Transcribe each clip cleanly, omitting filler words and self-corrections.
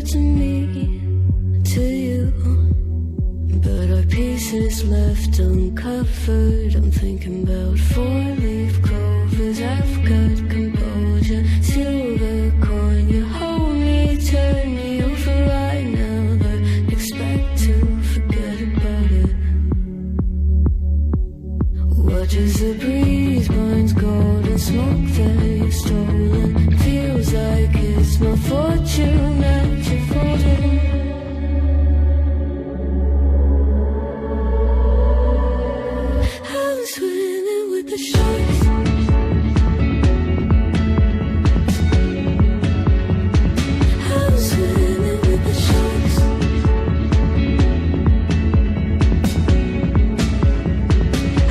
to me, to you. But our pieces left uncovered. I'm thinking about four-leaf clovers. I've got composure, silver coin. You hold me, turn me over right now, but expect to forget about it. Watch as the breeze burns golden smoke that you've stolen. Feels like it's my fortune that you're folding. I'm swimming with the sharks. I'm swimming with the sharks.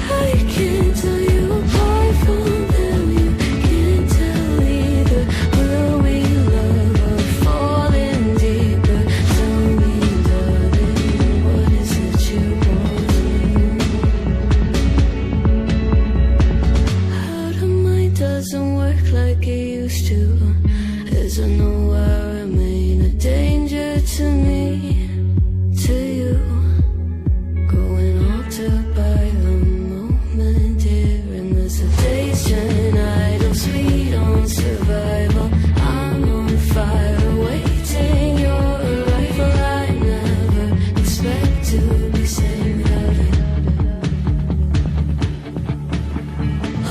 I can't tell you apart from them. You can't tell either. Will we love or falling deeper? Tell me, darling, what is it you want? Out of mind doesn't work like it used to. As I know I remain a danger to me, to you. Going altered by the moment, dear. And as the days turn idle, sweet on survival, I'm on fire, waiting your arrival. I never expect to be saved without it.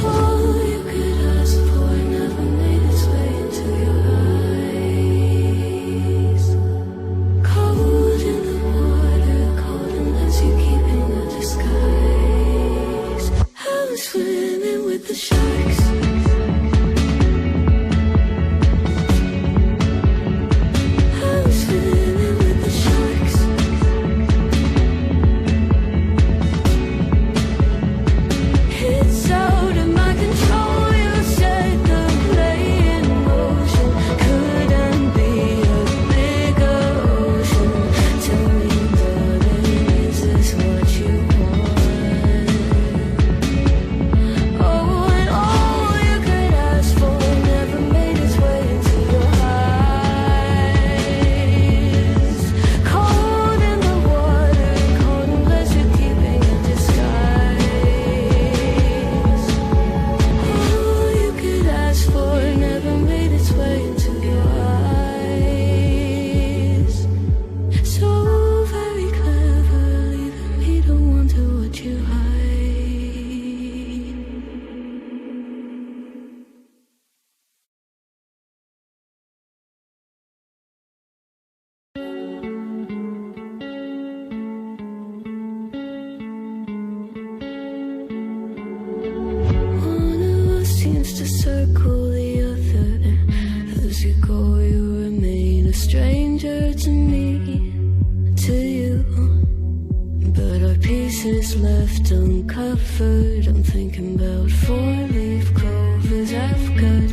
All you could ask for never made its way into your eyes. Cold in the water, cold unless you keep in a disguise. I'm swimming with the sharks. I'm swimming with the sharks. It's out of my control. You set the play in motion. Couldn't be a bigger ocean. Tell me, darling, is this what you want? Oh, and all you could ask for never made its way into your eyes. Cold in the water, cold unless you're keeping a disguise. All you could ask for never made its way into your eyes. So very clever, leaving me to wonder what you hide. One of us seems to circle the other. As you go, you remain a stranger to me, to you. But our pieces left uncovered. I'm thinking about four-leaf clovers. I've got